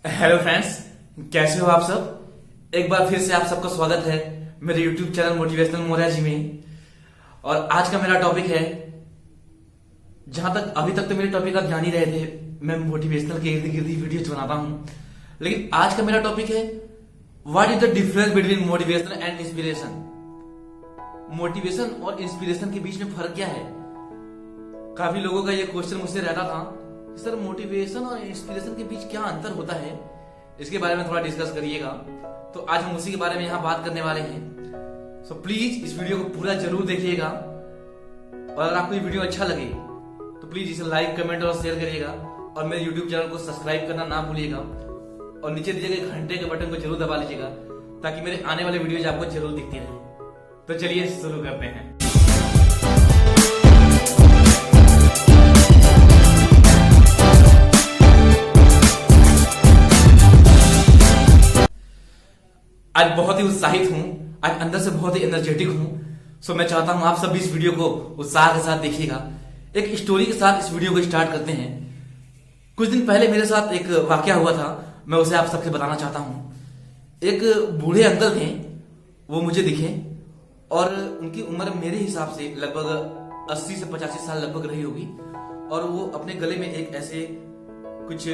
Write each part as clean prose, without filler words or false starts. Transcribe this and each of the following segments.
Hello friends, कैसे हो आप सब। एक बार फिर से आप सबका स्वागत है मेरे यूट्यूब चैनल मोटिवेशनल मोरिया जी में। और आज का मेरा टॉपिक है, जहां तक अभी तक तो मेरे टॉपिक आप जान ही रहे थे, मैं मोटिवेशनल के इर्द गिर्द ही वीडियो बनाता हूं। लेकिन आज का मेरा टॉपिक है, what is the difference between motivation and inspiration. Motivation और इंस्पिरेशन के बीच में फर्क क्या है। काफी लोगों का ये क्वेश्चन मुझसे रहता था, सर मोटिवेशन और इंस्पिरेशन के बीच क्या अंतर होता है। इसके बारे में थोड़ा डिस्कस करिएगा। तो आज हम उसी के बारे में यहाँ बात करने वाले हैं। सो प्लीज इस वीडियो को पूरा जरूर देखिएगा, और अगर आपको ये वीडियो अच्छा लगे तो प्लीज इसे लाइक, कमेंट और शेयर करिएगा। और मेरे यूट्यूब चैनल को सब्सक्राइब करना ना भूलिएगा, और नीचे दिए गए घंटे के बटन को जरूर दबा लीजिएगा, ताकि मेरे आने वाले वीडियोज आपको जरूर दिखती रहे। तो चलिए शुरू करते हैं। आज बहुत ही उत्साहित हूं, आज अंदर से बहुत ही एनर्जेटिक हूं। सो मैं चाहता हूं आप सब इस वीडियो को उत्साह के साथ देखिएगा। एक स्टोरी के साथ इस वीडियो को स्टार्ट करते हैं। कुछ दिन पहले मेरे साथ एक वाकया हुआ था, मैं उसे आप सबसे बताना चाहता हूं। एक बूढ़े अंकल थे, वो मुझे दिखे, और उनकी उम्र मेरे हिसाब से लगभग 80 से 85 साल लगभग रही होगी। और वो अपने गले में एक ऐसे कुछ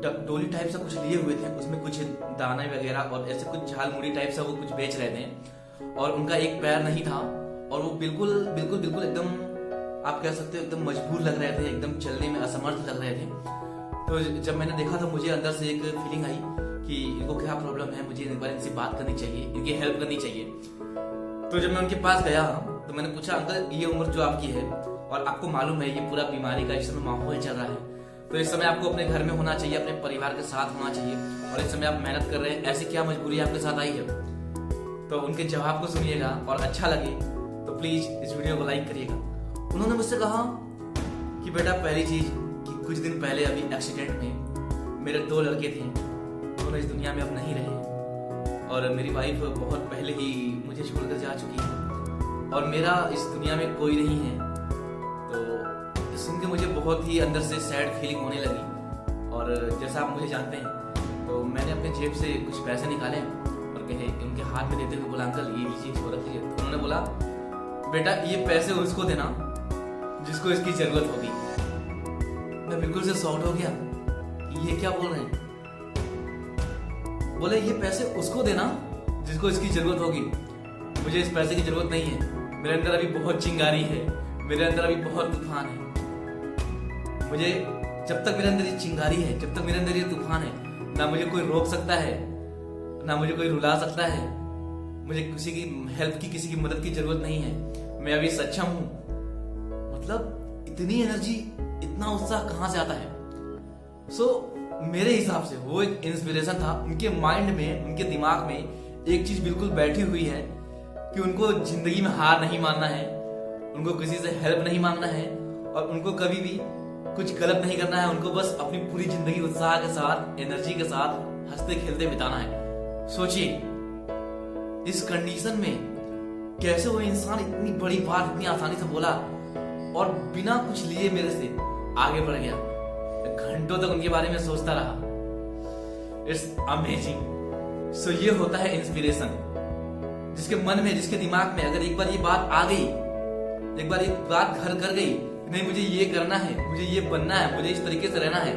डोली टाइप सा कुछ लिए हुए थे, उसमें कुछ दाने वगैरह और ऐसे कुछ झाल मुड़ी टाइप सा वो कुछ बेच रहे थे। और उनका एक पैर नहीं था, और वो बिल्कुल बिल्कुल बिल्कुल एकदम, आप कह सकते हो एकदम मजबूर लग रहे थे, एकदम चलने में असमर्थ लग रहे थे। तो जब मैंने देखा तो मुझे अंदर से एक फीलिंग आई कि इनको क्या प्रॉब्लम है, मुझे एक बार इनसे बात करनी चाहिए, इनकी हेल्प करनी चाहिए। तो जब मैं उनके पास गया तो मैंने पूछा, अंकल ये उम्र जो आपकी है, और आपको मालूम है ये पूरा बीमारी का इस समय माहौल चल रहा है, तो इस समय आपको अपने घर में होना चाहिए, अपने परिवार के साथ होना चाहिए, और इस समय आप मेहनत कर रहे हैं, ऐसी क्या मजबूरी आपके साथ आई है। तो उनके जवाब को सुनिएगा, और अच्छा लगे तो प्लीज इस वीडियो को लाइक करिएगा। उन्होंने मुझसे कहा कि बेटा, पहली चीज कि कुछ दिन पहले अभी एक्सीडेंट में मेरे 2 लड़के थे, दोनों इस दुनिया में अब नहीं रहे, और मेरी वाइफ बहुत पहले ही मुझे छोड़कर जा चुकी है, और मेरा इस दुनिया में कोई नहीं है। सुन के मुझे बहुत ही अंदर से सैड फीलिंग होने लगी। और जैसा आप मुझे जानते हैं, तो मैंने अपने जेब से कुछ पैसे निकाले और कहे, उनके हाथ में देते हुए बोला, अंकल ये लीजिए, इसको रख लीजिए। उन्होंने बोला, बेटा ये पैसे उसको देना जिसको इसकी जरूरत होगी। मैं बिल्कुल से शॉक्ड हो गया, ये क्या बोल रहे हैं। बोले, ये पैसे उसको देना जिसको इसकी जरूरत होगी। मुझे इस पैसे की जरूरत नहीं है, मेरे अंदर अभी बहुत चिंगारी है, मेरे अंदर अभी बहुत तूफान है। मुझे जब तक मेरे अंदर ये चिंगारी है, जब तक मेरे अंदर ये तूफान है, ना मुझे कोई रोक सकता है, ना मुझे कोई रुला सकता है। मुझे किसी की हेल्प की, किसी की मदद की जरूरत नहीं है। मैं अभी सक्षम हूं। मतलब इतनी एनर्जी, इतना उत्साह कहां से आता है। मेरे हिसाब से वो एक इंस्पिरेशन था। उनके माइंड में, उनके दिमाग में एक चीज बिल्कुल बैठी हुई है कि उनको जिंदगी में हार नहीं मानना है, उनको किसी से हेल्प नहीं मांगना है, और उनको कभी भी कुछ गलत नहीं करना है। उनको बस अपनी पूरी जिंदगी उत्साह के साथ, एनर्जी के साथ, हंसते खेलते बिताना है। सोचिए, इस कंडीशन में कैसे वो इंसान इतनी बड़ी बात इतनी आसानी से बोला, और बिना कुछ लिए मेरे से आगे बढ़ गया। घंटों तक उनके बारे में सोचता रहा। It's amazing. सो ये होता है इंस्पिरेशन। जिसके मन में, जिसके दिमाग में अगर एक बार ये बात आ गई, एक बार ये बात घर कर गई, नहीं मुझे ये करना है, मुझे ये बनना है, मुझे इस तरीके से रहना है,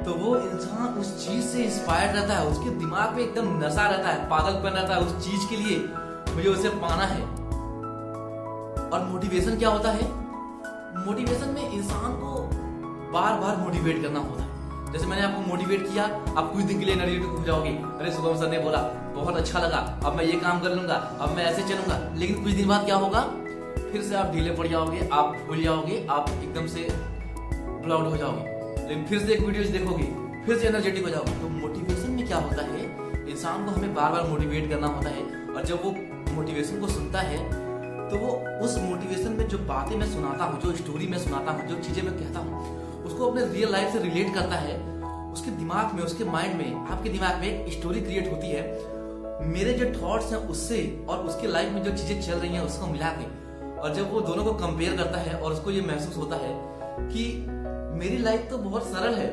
तो वो इंसान उस चीज से इंस्पायर्ड रहता है। उसके दिमाग में एकदम नशा रहता है, पागलपन रहता है उस चीज के लिए, मुझे उसे पाना है। और मोटिवेशन क्या होता है। मोटिवेशन में इंसान को बार बार मोटिवेट करना होता है। जैसे मैंने आपको मोटिवेट किया, आप कुछ दिन के लिए एनर्जेटिक हो जाओगे, अरे शुभम सर ने बोला, बहुत अच्छा लगा, अब मैं ये काम कर लूंगा, अब मैं ऐसे चलूंगा। लेकिन कुछ दिन बाद क्या होगा, फिर से आप ढीले पड़ जाओगे, आप भूल जाओगे, आप एकदम से ब्लॉउड हो जाओगे। लेकिन फिर से एक वीडियोज देखोगे, फिर से एनर्जेटिक हो जाओगे। तो मोटिवेशन में क्या होता है, इंसान को हमें बार बार मोटिवेट करना होता है। और जब वो मोटिवेशन को सुनता है, तो वो उस मोटिवेशन में जो बातें मैं सुनाता हूँ, जो स्टोरी मैं सुनाता हूँ, जो चीजें मैं कहता हूँ, उसको अपने रियल लाइफ से रिलेट करता है। उसके दिमाग में, उसके माइंड में, आपके दिमाग में एक स्टोरी क्रिएट होती है। मेरे जो थॉट्स हैं उससे और उसके लाइफ में जो चीजें चल रही हैं उसको मिला के, और जब वो दोनों को कंपेयर करता है और उसको ये महसूस होता है कि मेरी लाइफ तो बहुत सरल है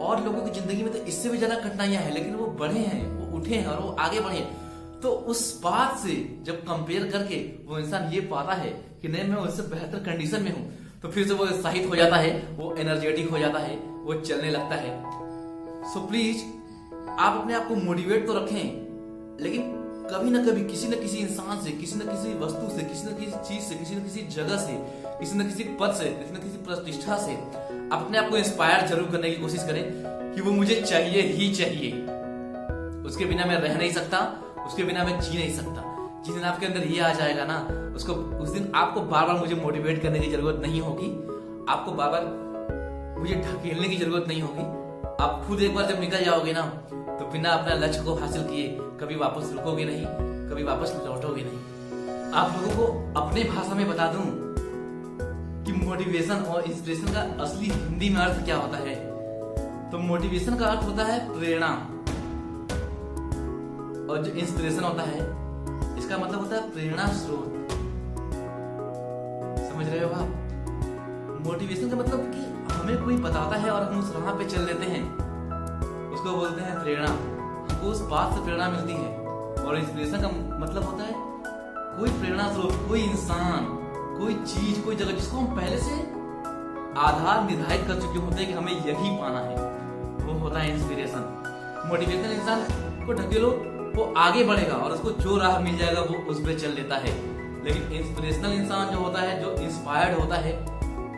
और लोगों की जिंदगी में तो इससे भी ज्यादा कठिनाइयां हैं, लेकिन वो बढ़े हैं, वो उठे हैं और वो आगे बढ़े हैं। तो उस बात से जब कंपेयर करके वो इंसान ये पाता है कि नहीं मैं उससे बेहतर कंडीशन में हूं, तो फिर से वो उत्साहित हो जाता है, वो एनर्जेटिक हो जाता है, वो चलने लगता है। सो प्लीज आप अपने आप को मोटिवेट तो रखें, लेकिन कभी ना कभी किसी न किसी इंसान से, किसी न किसी वस्तु से, किसी न किसी चीज से, किसी न किसी जगह से, किसी न किसी पद से, किसी न किसी प्रतिष्ठा से अपने आप को इंस्पायर जरूर करने की कोशिश करें कि वो मुझे चाहिए ही चाहिए, उसके बिना मैं रह नहीं सकता, उसके बिना मैं जी नहीं सकता। जिस दिन आपके अंदर ये आ जाएगा ना, उस दिन आपको बार बार मुझे मोटिवेट करने की जरूरत नहीं होगी, आपको बार बार मुझे ढकेलने की जरूरत नहीं होगी। आप खुद एक बार जब निकल जाओगे ना, तो बिना अपना लक्ष्य को हासिल किए कभी वापस रुकोगे नहीं, कभी वापस लौटोगे नहीं। आप लोगों को अपने भाषा में बता दूं कि मोटिवेशन और इंस्पिरेशन का असली हिंदी में अर्थ क्या होता है। तो मोटिवेशन का अर्थ होता है प्रेरणा, और जो इंस्पिरेशन होता है इसका मतलब होता है प्रेरणा स्रोत। समझ रहे हो आप? मोटिवेशन का मतलब कि हमें कोई बताता है और हम उस राह पे चल लेते हैं, उसको बोलते हैं प्रेरणा। हमको उस बात से प्रेरणा मिलती है। और इंस्पिरेशन का मतलब होता है कोई प्रेरणा स्रोत, कोई इंसान, कोई चीज, कोई जगह जिसको हम पहले से आधार निर्धारित कर चुके होते हैं कि हमें यही पाना है, वो होता है इंस्पिरेशन। मोटिवेशन इंसान को ढकेलो, वो आगे बढ़ेगा और उसको जो राह मिल जाएगा वो उस पर चल लेता है। लेकिन इंस्पिरेशनल इंसान जो होता है, जो इंस्पायर्ड होता है,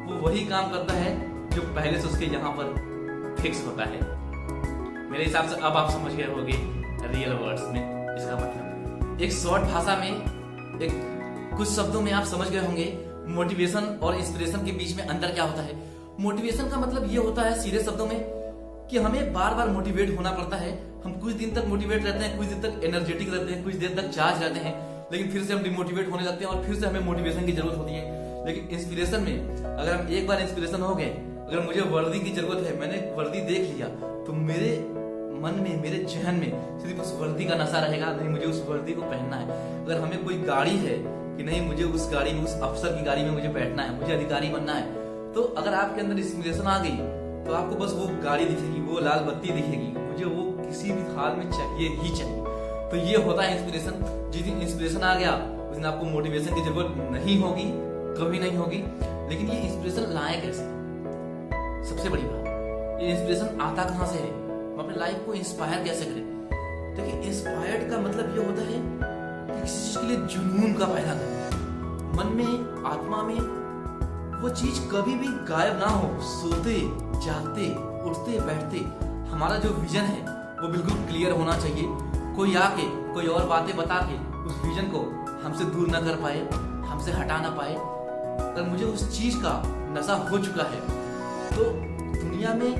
वो वही काम करता है जो पहले से उसके यहाँ पर फिक्स होता है। मेरे हिसाब से अब आप समझ गए होंगे रियल वर्ड्स में इसका मतलब। एक शॉर्ट भाषा में, एक कुछ शब्दों में आप समझ गए होंगे मोटिवेशन और इंस्पिरेशन के बीच में अंतर क्या होता है। मोटिवेशन का मतलब ये होता है सीधे शब्दों में कि हमें बार बार मोटिवेट होना पड़ता है। हम कुछ दिन तक मोटिवेट रहते हैं, कुछ दिन तक एनर्जेटिक रहते हैं, कुछ देर तक चार्ज रहते हैं, लेकिन फिर से हम डिमोटिवेट होने लगते हैं और फिर से हमें मोटिवेशन की जरूरत होती है। लेकिन इंस्पिरेशन में अगर हम एक बार इंस्पिरेशन हो गए, अगर मुझे वर्दी की जरूरत है, मैंने वर्दी देख लिया, तो मेरे मन में, मेरे जहन में सिर्फ उस वर्दी का नशा रहेगा, नहीं मुझे उस वर्दी को पहनना है। अगर हमें कोई गाड़ी है कि नहीं मुझे उस गाड़ी में, उस अफसर की गाड़ी में मुझे बैठना है, मुझे अधिकारी बनना है, तो अगर आपके अंदर इंस्पिरेशन आ गई तो आपको बस वो गाड़ी दिखेगी, वो लाल बत्ती दिखेगी, मुझे वो किसी भी हाल में चाहिए ही चाहिए। तो ये होता है इंस्पिरेशन। जिस दिन इंस्पिरेशन आ गया उस दिन आपको मोटिवेशन की जरूरत नहीं होगी, कभी नहीं होगी। लेकिन ये इंस्पिरेशन लाए कैसे? सबसे बड़ी बात, ये इंस्पिरेशन आता कहां से है? हम अपने लाइफ को इंस्पायर कैसे करें? देखिए, इंस्पायर्ड का मतलब ये होता है कि किसी चीज के लिए जुनून का पैदा करना, मन में, आत्मा में वो चीज कभी भी गायब ना हो। सोते जागते, उठते बैठते हमारा जो विजन है वो बिल्कुल क्लियर होना चाहिए। कोई आके कोई और बातें बता के उस विजन को हमसे दूर ना कर पाए, हमसे हटा ना पाए। अगर मुझे उस चीज का नशा हो चुका है तो दुनिया में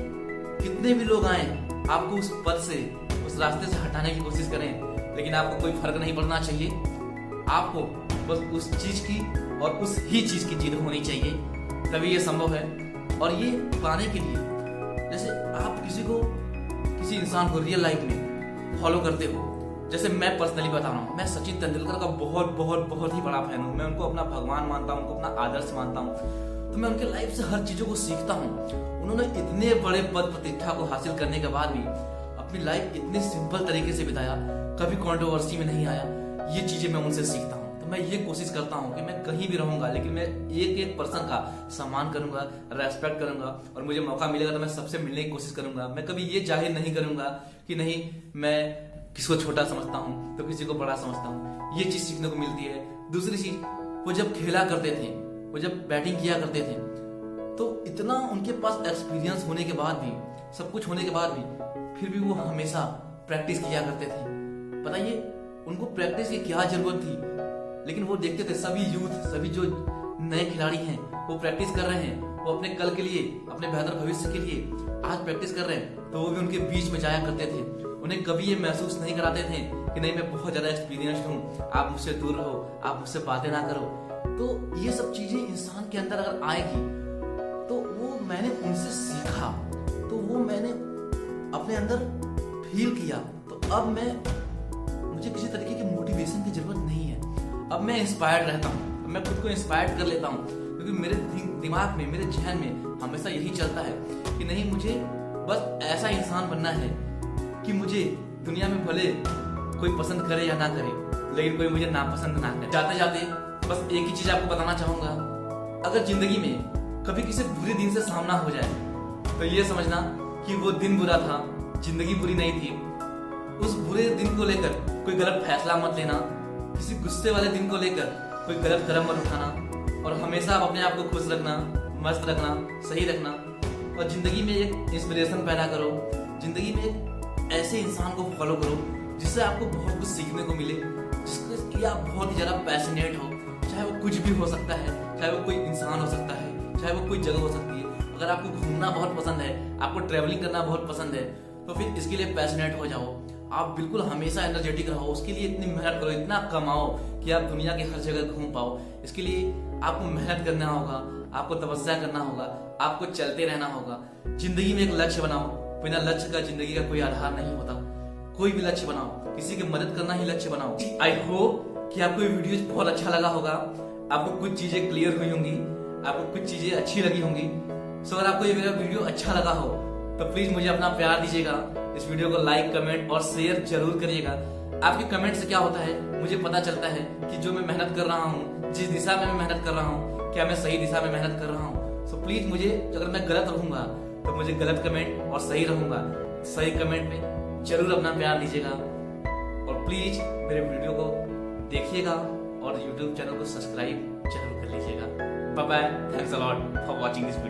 कितने भी लोग आए आपको उस पद से, उस रास्ते से हटाने की कोशिश करें, लेकिन आपको कोई फर्क नहीं पड़ना चाहिए। आपको बस उस चीज की और उस ही चीज की जिद होनी चाहिए, तभी ये संभव है। और ये पाने के लिए, जैसे आप किसी इंसान को रियल लाइफ में फॉलो करते हो, जैसे मैं पर्सनली बता रहा हूँ, मैं सचिन तेंदुलकर का बहुत बहुत बहुत ही बड़ा फैन हूँ। मैं उनको अपना भगवान मानता हूँ, उनको अपना आदर्श मानता हूँ। तो मैं उनके लाइफ से हर चीजों को सीखता हूँ। उन्होंने इतने बड़े पद प्रतिष्ठा को हासिल करने के बाद भी अपनी लाइफ इतने सिंपल तरीके से बिताया, कभी कंट्रोवर्सी में नहीं आया। ये चीजें मैं उनसे सीखता हूँ। तो मैं ये कोशिश करता हूँ कि मैं कहीं भी रहूंगा, लेकिन मैं एक एक पर्सन का सम्मान करूंगा, रेस्पेक्ट करूंगा, और मुझे मौका मिलेगा तो मैं सबसे मिलने की कोशिश करूंगा। मैं कभी ये जाहिर नहीं करूंगा कि नहीं मैं किसको छोटा समझता हूँ तो किसी को बड़ा समझता हूँ। ये चीज सीखने को मिलती है। दूसरी चीज, वो जब खेला करते थे, वो जब बैटिंग किया करते थे, तो इतना उनके पास एक्सपीरियंस होने के बाद भी, सब कुछ होने के बाद भी, फिर भी वो हमेशा प्रैक्टिस किया करते थे। बताइए उनको प्रैक्टिस की क्या जरूरत थी? लेकिन वो देखते थे सभी यूथ, सभी जो नए खिलाड़ी हैं वो प्रैक्टिस कर रहे हैं, वो अपने कल के लिए, अपने बेहतर भविष्य के लिए आज प्रैक्टिस कर रहे हैं, तो वो भी उनके बीच में जाया करते थे। उन्हें कभी ये महसूस नहीं कराते थे कि नहीं मैं बहुत ज्यादा एक्सपीरियंस्ड हूँ, आप मुझसे दूर रहो, आप मुझसे बातें ना करो। तो ये सब चीजें इंसान के अंदर अगर आएगी तो वो मैंने उनसे सीखा, तो वो मैंने अपने अंदर फील किया। तो अब मुझे किसी तरीके की मोटिवेशन की जरूरत नहीं है। अब मैं इंस्पायर्ड रहता हूँ, मैं खुद को इंस्पायर्ड कर लेता हूँ, क्योंकि मेरे दिमाग में, मेरे जहन में हमेशा यही चलता है कि नहीं मुझे बस ऐसा इंसान बनना है कि मुझे दुनिया में भले कोई पसंद करे या ना करे, लेकिन कोई मुझे नापसंद ना करे। जाते जाते बस एक ही चीज आपको बताना चाहूंगा, अगर जिंदगी में कभी किसी बुरे दिन से सामना हो जाए तो ये समझना कि वो दिन बुरा था, जिंदगी बुरी नहीं थी। उस बुरे दिन को लेकर कोई गलत फैसला मत लेना, किसी गुस्से वाले दिन को लेकर कोई गलत कदम मत उठाना, और हमेशा आप अपने आप को खुश रखना, मस्त रखना, सही रखना, और जिंदगी में एक इंस्पिरेशन पैदा करो। जिंदगी में एक ऐसे इंसान को फॉलो करो जिससे आपको बहुत कुछ सीखने को मिले, जिसके लिए आप बहुत ही ज्यादा पैशनेट हो। चाहे वो कुछ भी हो सकता है, चाहे वो कोई इंसान हो सकता है, चाहे वो कोई जगह हो सकती है। अगर आपको घूमना बहुत पसंद है, आपको ट्रैवलिंग करना बहुत पसंद है, तो फिर इसके लिए पैशनेट हो जाओ। आप बिल्कुल हमेशा एनर्जेटिक रहो, उसके लिए इतनी मेहनत करो, इतना कमाओ कि आप दुनिया की हर जगह घूम पाओ। इसके लिए आपको मेहनत करना होगा, आपको तपस्या करना होगा, आपको चलते रहना होगा। जिंदगी में एक लक्ष्य बनाओ, बिना लक्ष्य का जिंदगी का कोई आधार नहीं होता। कोई भी लक्ष्य बनाओ, किसी की मदद करना ही लक्ष्य बनाओ। आई होप कि आपको ये वीडियो बहुत अच्छा लगा होगा, आपको कुछ चीजें क्लियर हुई होंगी, आपको कुछ चीजें अच्छी लगी होंगी। सो अगर आपको ये मेरा वीडियो अच्छा लगा हो तो प्लीज मुझे अपना प्यार दीजिएगा। इस वीडियो को लाइक, कमेंट और शेयर जरूर करिएगा। आपके कमेंट से क्या होता है, मुझे पता चलता है कि जो मैं मेहनत कर रहा हूँ, जिस दिशा में मैं मेहनत कर रहा हूँ, क्या मैं सही दिशा में मेहनत कर रहा हूँ। सो प्लीज मुझे, अगर मैं गलत रहूंगा तो मुझे गलत कमेंट, और सही रहूंगा सही कमेंट में जरूर अपना प्यार दीजिएगा। और प्लीज मेरे वीडियो को देखिएगा और YouTube चैनल को सब्सक्राइब जरूर कर लीजिएगा। Bye bye, thanks a lot for watching this video.